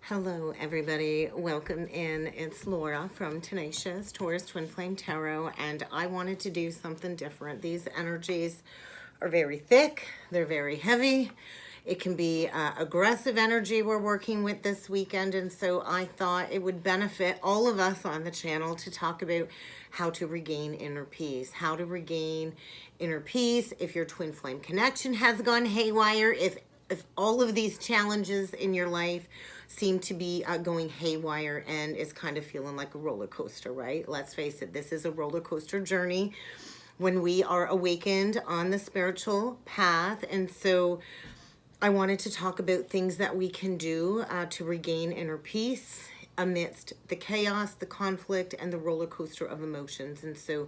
Hello, everybody. Welcome in. It's Laura from Tenacious Taurus Twin Flame Tarot, and I wanted to do something different. These energies are very thick, they're very heavy. It can be aggressive energy we're working with this weekend, and so I thought it would benefit all of us on the channel to talk about how to regain inner peace, how to regain inner peace if your twin flame connection has gone haywire, if all of these challenges in your life seem to be going haywire and is kind of feeling like a roller coaster, right? Let's face it, this is a roller coaster journey when we are awakened on the spiritual path. And so I wanted to talk about things that we can do to regain inner peace amidst the chaos, the conflict, and the roller coaster of emotions. And so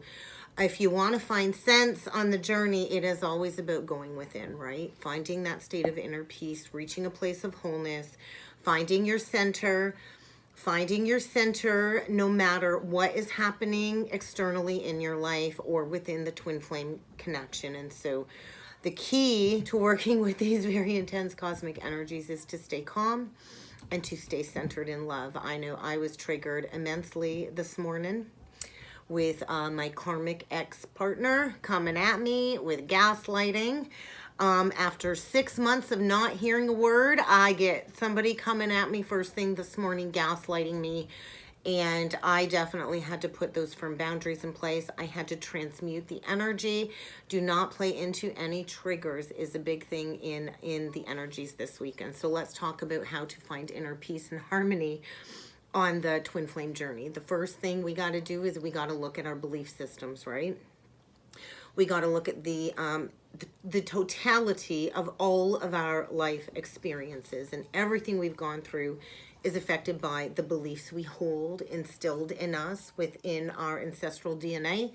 if you want to find sense on the journey, it is always about going within, right? Finding that state of inner peace, reaching a place of wholeness, finding your center no matter what is happening externally in your life or within the twin flame connection. And so the key to working with these very intense cosmic energies is to stay calm and to stay centered in love. I know I was triggered immensely this morning with my karmic ex-partner coming at me with gaslighting. After 6 months of not hearing a word, I get somebody coming at me first thing this morning, gaslighting me. And I definitely had to put those firm boundaries in place. I had to transmute the energy. Do not play into any triggers is a big thing in the energies this weekend. So let's talk about how to find inner peace and harmony on the twin flame journey. The first thing we got to do is we got to look at our belief systems, right? We got to look at the totality of all of our life experiences, and everything we've gone through is affected by the beliefs we hold instilled in us within our ancestral DNA,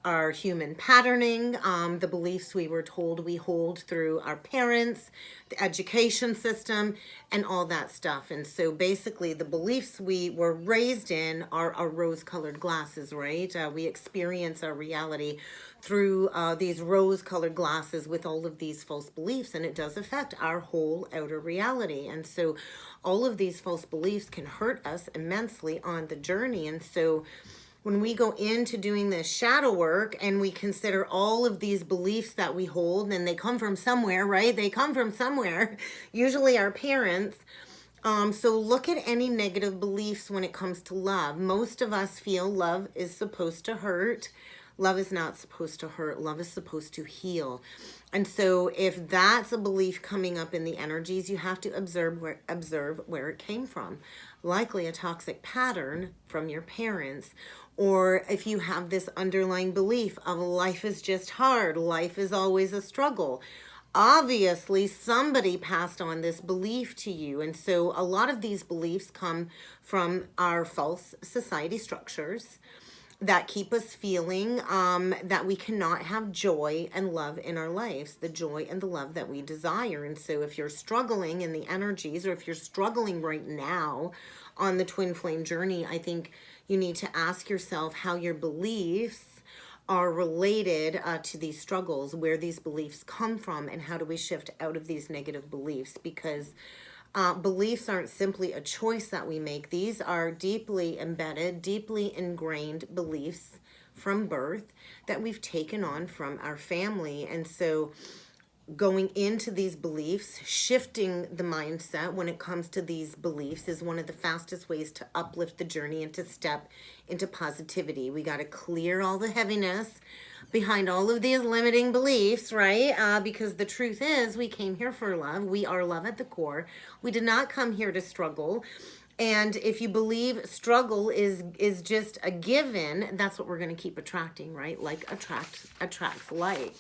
our human patterning, the beliefs we were told we hold through our parents, the education system, and all that stuff. And so basically the beliefs we were raised in are our rose-colored glasses, right? We experience our reality through these rose-colored glasses with all of these false beliefs, and it does affect our whole outer reality. And so all of these false beliefs can hurt us immensely on the journey. And so when we go into doing this shadow work and we consider all of these beliefs that we hold, and they come from somewhere, right? They come from somewhere, usually our parents. So look at any negative beliefs when it comes to love. Most of us feel love is supposed to hurt. Love is not supposed to hurt. Love is supposed to heal. And so if that's a belief coming up in the energies, you have to observe where it came from. Likely a toxic pattern from your parents. Or if you have this underlying belief of life is just hard, life is always a struggle. Obviously, somebody passed on this belief to you. And so a lot of these beliefs come from our false society structures that keep us feeling that we cannot have joy and love in our lives, the joy and the love that we desire. And so if you're struggling in the energies, or if you're struggling right now on the twin flame journey, I think you need to ask yourself how your beliefs are related to these struggles, where these beliefs come from, and how do we shift out of these negative beliefs? Because beliefs aren't simply a choice that we make. These are deeply embedded, deeply ingrained beliefs from birth that we've taken on from our family. And so going into these beliefs, shifting the mindset when it comes to these beliefs is one of the fastest ways to uplift the journey and to step into positivity. We got to clear all the heaviness behind all of these limiting beliefs, right? Because the truth is, we came here for love. We are love at the core. We did not come here to struggle. And if you believe struggle is just a given, that's what we're going to keep attracting, right? Like attracts like.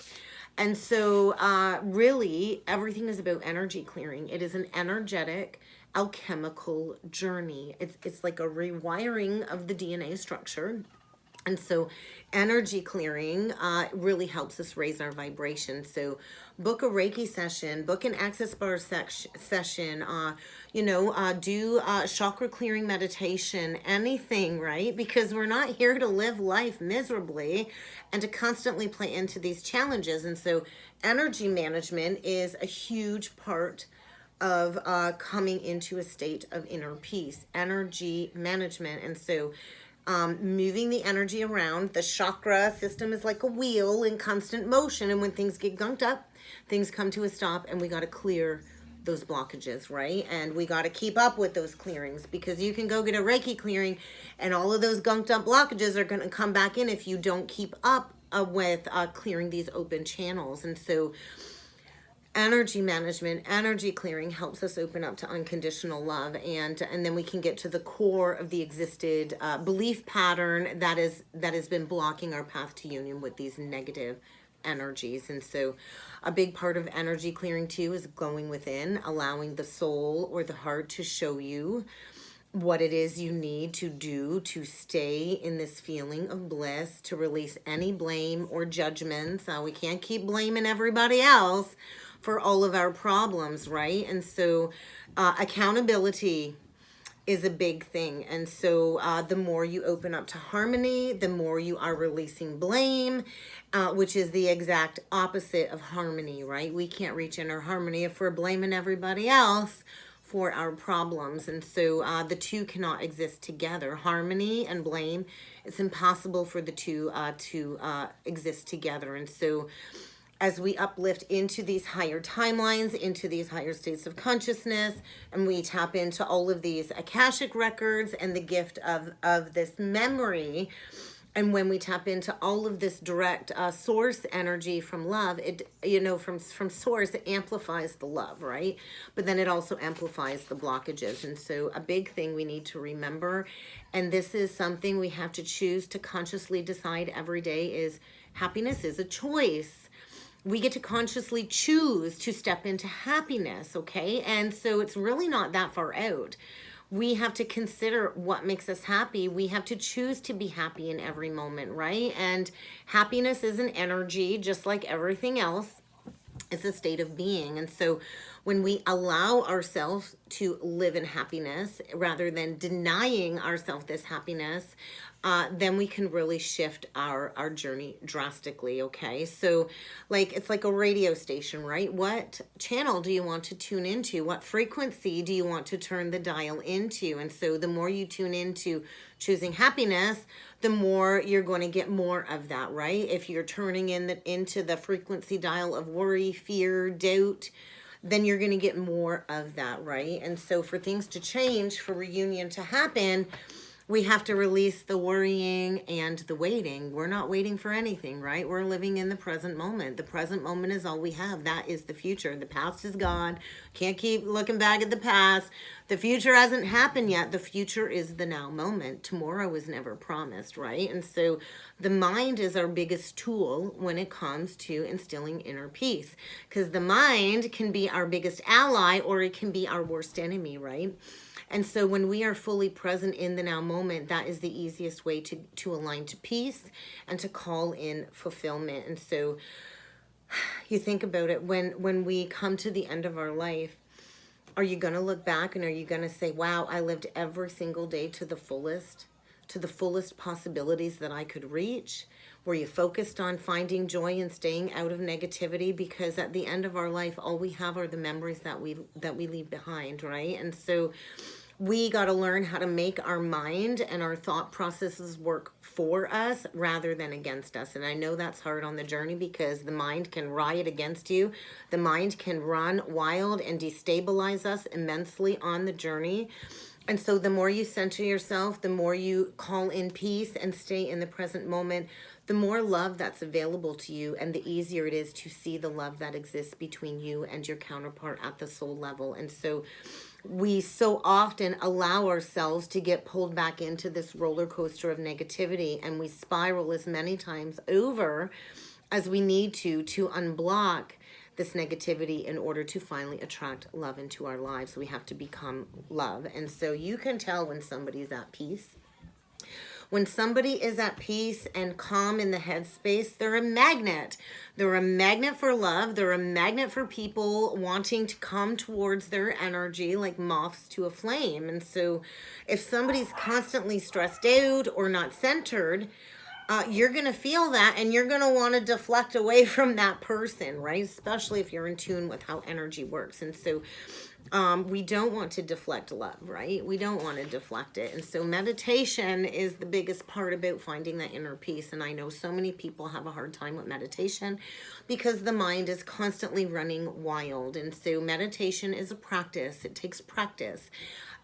And so really everything is about energy clearing. It is an energetic, alchemical journey. It's like a rewiring of the DNA structure. And so energy clearing really helps us raise our vibration. So book a Reiki session, book an access bar session, do chakra clearing meditation, anything, right? Because we're not here to live life miserably and to constantly play into these challenges. And so energy management is a huge part of coming into a state of inner peace, energy management. And so moving the energy around, the chakra system is like a wheel in constant motion. And when things get gunked up, things come to a stop, and we got to clear those blockages, right? And we got to keep up with those clearings, because you can go get a Reiki clearing and all of those gunked up blockages are going to come back in if you don't keep up with clearing these open channels. And so energy management, energy clearing helps us open up to unconditional love, and then we can get to the core of the existed belief pattern that has been blocking our path to union with these negative energies. And so a big part of energy clearing too is going within, allowing the soul or the heart to show you what it is you need to do to stay in this feeling of bliss, to release any blame or judgments. We can't keep blaming everybody else for all of our problems, right? And so accountability is a big thing. And so the more you open up to harmony, the more you are releasing blame, which is the exact opposite of harmony, right? We can't reach inner harmony if we're blaming everybody else for our problems. And so the two cannot exist together. Harmony and blame, it's impossible for the two to exist together. And so as we uplift into these higher timelines, into these higher states of consciousness, and we tap into all of these Akashic records and the gift of this memory, and when we tap into all of this direct source energy from love, it, from source, it amplifies the love, right? But then it also amplifies the blockages. And so a big thing we need to remember, and this is something we have to choose to consciously decide every day, is happiness is a choice. We get to consciously choose to step into happiness, okay? And so it's really not that far out. We have to consider what makes us happy. We have to choose to be happy in every moment, right? And happiness is an energy, just like everything else. It's a state of being. And so when we allow ourselves to live in happiness rather than denying ourselves this happiness, then we can really shift our journey drastically, okay? So it's like a radio station, right? What channel do you want to tune into? What frequency do you want to turn the dial into? And so the more you tune into choosing happiness, the more you're going to get more of that, right? If you're turning into the frequency dial of worry, fear, doubt, then you're going to get more of that, right? And so for things to change, for reunion to happen, we have to release the worrying and the waiting. We're not waiting for anything, right? We're living in the present moment. The present moment is all we have. That is the future. The past is gone. Can't keep looking back at the past. The future hasn't happened yet. The future is the now moment. Tomorrow is never promised, right? And so the mind is our biggest tool when it comes to instilling inner peace, because the mind can be our biggest ally or it can be our worst enemy, right? And so when we are fully present in the now moment, that is the easiest way to align to peace and to call in fulfillment. And so you think about it, when we come to the end of our life, are you going to look back and are you going to say, wow, I lived every single day to the fullest possibilities that I could reach? Were you focused on finding joy and staying out of negativity? Because at the end of our life, all we have are the memories that we leave behind, right? And so we got to learn how to make our mind and our thought processes work for us rather than against us. And I know that's hard on the journey because the mind can riot against you. The mind can run wild and destabilize us immensely on the journey. And so the more you center yourself, the more you call in peace and stay in the present moment, the more love that's available to you, and the easier it is to see the love that exists between you and your counterpart at the soul level. And so we so often allow ourselves to get pulled back into this roller coaster of negativity, and we spiral as many times over as we need to unblock this negativity in order to finally attract love into our lives. We have to become love. And so you can tell when somebody's at peace. When somebody is at peace and calm in the headspace, they're a magnet. They're a magnet for love. They're a magnet for people wanting to come towards their energy like moths to a flame. And so if somebody's constantly stressed out or not centered, you're going to feel that and you're going to want to deflect away from that person, right? Especially if you're in tune with how energy works. And so We don't want to deflect love, right? We don't want to deflect it. And so meditation is the biggest part about finding that inner peace. And I know so many people have a hard time with meditation because the mind is constantly running wild. And so meditation is a practice. It takes practice.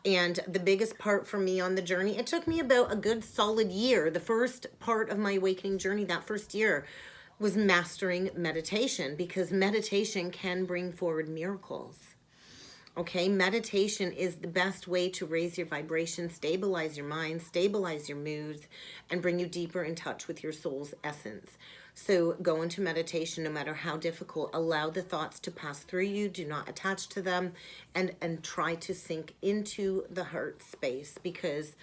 And the biggest part for me on the journey, it took me about a good solid year. The first part of my awakening journey, that first year, was mastering meditation, because meditation can bring forward miracles. Okay, meditation is the best way to raise your vibration, stabilize your mind, stabilize your moods, and bring you deeper in touch with your soul's essence. So go into meditation, no matter how difficult. Allow the thoughts to pass through you. Do not attach to them, and try to sink into the heart space, because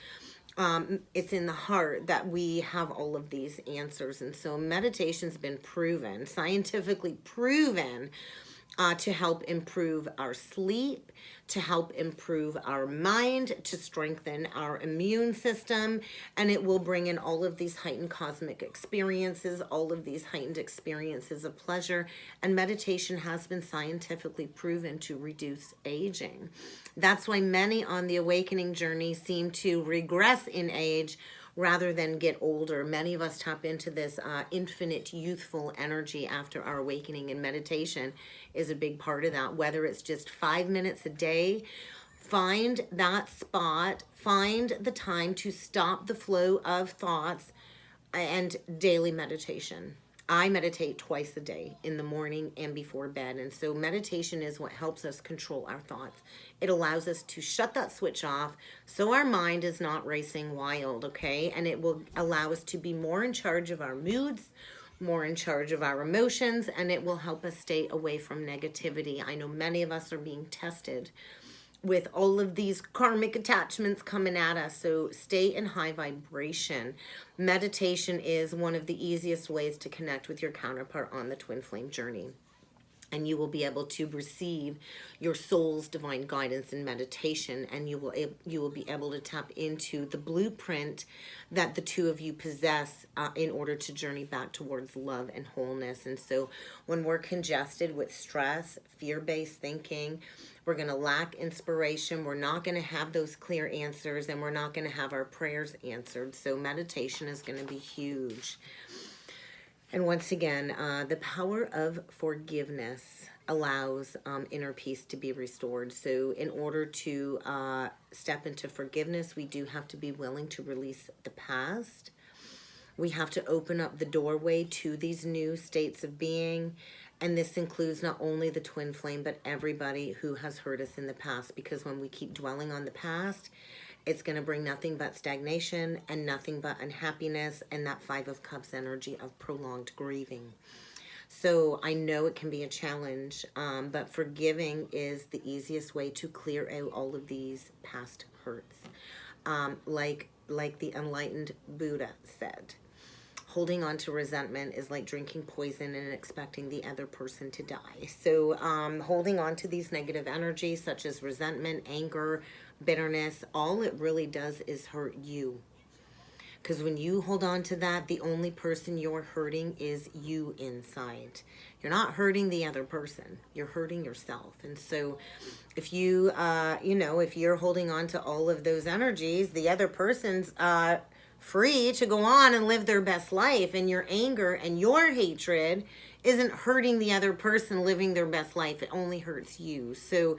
it's in the heart that we have all of these answers. And so meditation's been proven, scientifically proven, to help improve our sleep, to help improve our mind, to strengthen our immune system, and it will bring in all of these heightened cosmic experiences, all of these heightened experiences of pleasure, and meditation has been scientifically proven to reduce aging. That's why many on the awakening journey seem to regress in age rather than get older. Many of us tap into this infinite youthful energy after our awakening, and meditation is a big part of that. Whether it's just 5 minutes a day, find that spot, find the time to stop the flow of thoughts, and daily meditation. I meditate twice a day, in the morning and before bed. And so meditation is what helps us control our thoughts. It allows us to shut that switch off so our mind is not racing wild, okay? And it will allow us to be more in charge of our moods, more in charge of our emotions, and it will help us stay away from negativity. I know many of us are being tested with all of these karmic attachments coming at us. So stay in high vibration. Meditation is one of the easiest ways to connect with your counterpart on the twin flame journey. And you will be able to receive your soul's divine guidance in meditation, and you will be able to tap into the blueprint that the two of you possess in order to journey back towards love and wholeness. And so when we're congested with stress, fear-based thinking, we're going to lack inspiration. We're not going to have those clear answers, and we're not going to have our prayers answered. So meditation is going to be huge. And once again, the power of forgiveness allows inner peace to be restored. So in order to step into forgiveness, we do have to be willing to release the past. We have to open up the doorway to these new states of being. And this includes not only the twin flame, but everybody who has hurt us in the past. Because when we keep dwelling on the past, it's going to bring nothing but stagnation and nothing but unhappiness, and that 5 of Cups energy of prolonged grieving. So I know it can be a challenge, but forgiving is the easiest way to clear out all of these past hurts. Like the enlightened Buddha said, holding on to resentment is like drinking poison and expecting the other person to die. So holding on to these negative energies such as resentment, anger, bitterness, all it really does is hurt you. Because when you hold on to that, the only person you're hurting is you inside. You're not hurting the other person. You're hurting yourself. And so if you, if you're holding on to all of those energies, the other person's free to go on and live their best life. And your anger and your hatred isn't hurting the other person living their best life. It only hurts you. So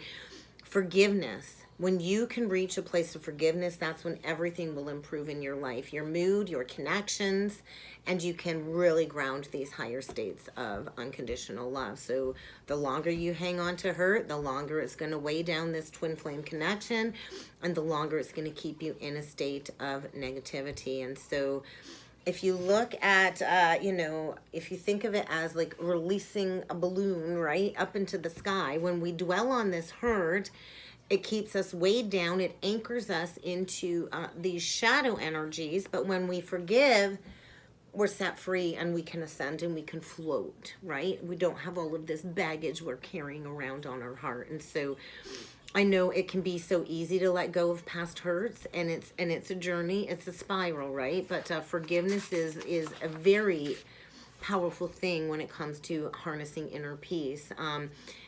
forgiveness. When you can reach a place of forgiveness, that's when everything will improve in your life, your mood, your connections, and you can really ground these higher states of unconditional love. So the longer you hang on to hurt, the longer it's going to weigh down this twin flame connection, and the longer it's going to keep you in a state of negativity. And so if you look at, if you think of it as like releasing a balloon, right, up into the sky, when we dwell on this hurt, it keeps us weighed down. It anchors us into these shadow energies. But when we forgive, we're set free and we can ascend and we can float, right? We don't have all of this baggage we're carrying around on our heart. And so I know it can be so easy to let go of past hurts, and it's a journey. It's a spiral, right? But forgiveness is a very powerful thing when it comes to harnessing inner peace.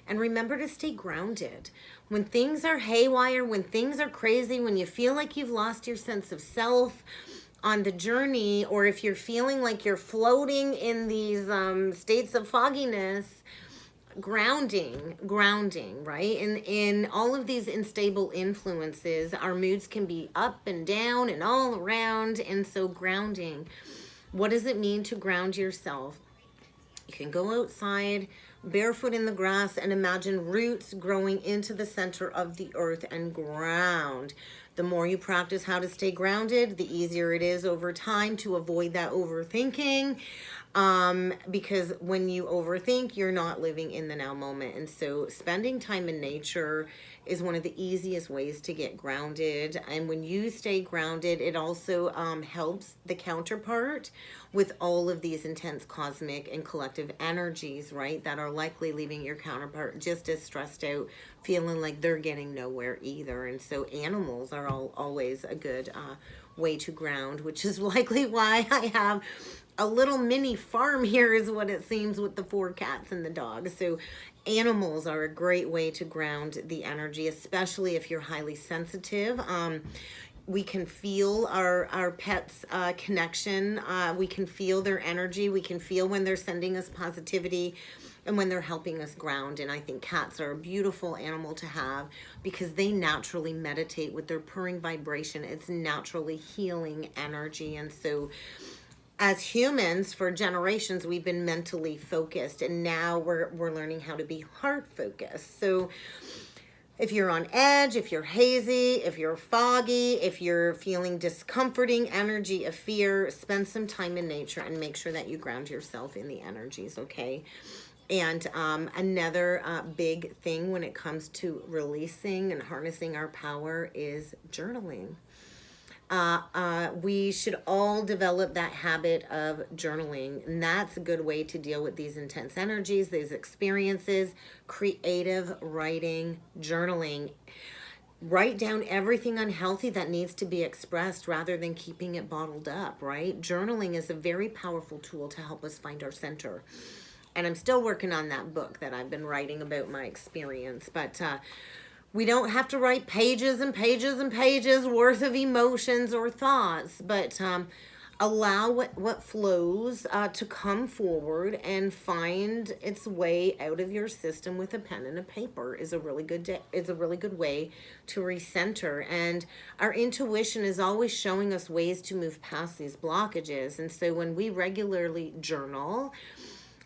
And remember to stay grounded. When things are haywire, when things are crazy, when you feel like you've lost your sense of self on the journey, or if you're feeling like you're floating in these states of fogginess, grounding, right? In all of these unstable influences, our moods can be up and down and all around. And so grounding, what does it mean to ground yourself? You can go outside barefoot in the grass and imagine roots growing into the center of the earth and ground. The more you practice how to stay grounded, the easier it is over time to avoid that overthinking. Because when you overthink, you're not living in the now moment. And so spending time in nature is one of the easiest ways to get grounded. And when you stay grounded, it also helps the counterpart with all of these intense cosmic and collective energies, right, that are likely leaving your counterpart just as stressed out, feeling like they're getting nowhere either. And so animals are always a good way to ground, which is likely why I have a little mini farm here, is what it seems, with the 4 cats and the dog. So animals are a great way to ground the energy, especially if you're highly sensitive. We can feel our pets' connection. We can feel their energy. We can feel when they're sending us positivity and when they're helping us ground. And I think cats are a beautiful animal to have because they naturally meditate with their purring vibration. It's naturally healing energy. And so as humans, for generations, we've been mentally focused, and now we're learning how to be heart focused. So if you're on edge, if you're hazy, if you're foggy, if you're feeling discomforting energy of fear, spend some time in nature and make sure that you ground yourself in the energies, okay? And another big thing when it comes to releasing and harnessing our power is journaling. We should all develop that habit of journaling, and that's a good way to deal with these intense energies, these experiences. Creative writing, journaling. Write down everything unhealthy that needs to be expressed rather than keeping it bottled up, right? Journaling is a very powerful tool to help us find our center. And I'm still working on that book that I've been writing about my experience, but we don't have to write pages and pages and pages worth of emotions or thoughts, but allow what flows to come forward and find its way out of your system with a pen and a paper is a really good way to recenter. And our intuition is always showing us ways to move past these blockages. And so when we regularly journal,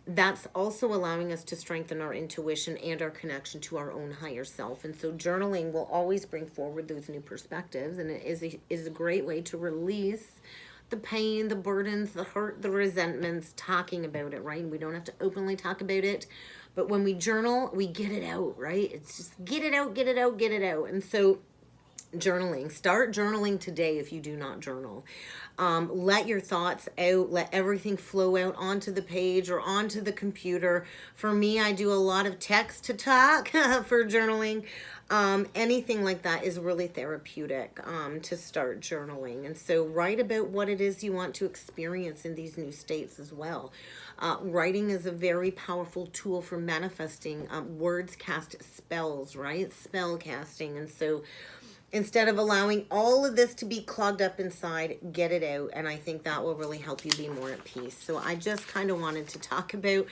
that's also allowing us to strengthen our intuition and our connection to our own higher self. And so journaling will always bring forward those new perspectives, and it is a great way to release the pain, the burdens, the hurt, the resentments, talking about it, right? We don't have to openly talk about it, but when we journal, we get it out, right? It's just get it out, get it out, get it out. And so journaling, start journaling today if you do not journal. Let your thoughts out, let everything flow out onto the page or onto the computer. For me, I do a lot of text to talk for journaling. Anything like that is really therapeutic to start journaling. And so write about what it is you want to experience in these new states as well. Writing is a very powerful tool for manifesting. Words cast spells, right? Spell casting. And so instead of allowing all of this to be clogged up inside, get it out. And I think that will really help you be more at peace. So I just kind of wanted to talk about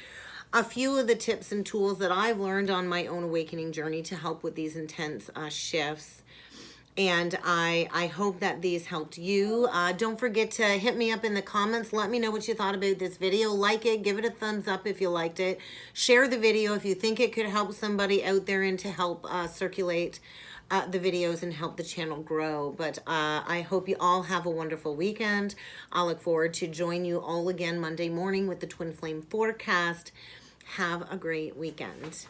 a few of the tips and tools that I've learned on my own awakening journey to help with these intense shifts. And I hope that these helped you. Don't forget to hit me up in the comments. Let me know what you thought about this video. Like it. Give it a thumbs up if you liked it. Share the video if you think it could help somebody out there and to help circulate the videos and help the channel grow. But I hope you all have a wonderful weekend. I look forward to join you all again Monday morning with the Twin Flame forecast. Have a great weekend.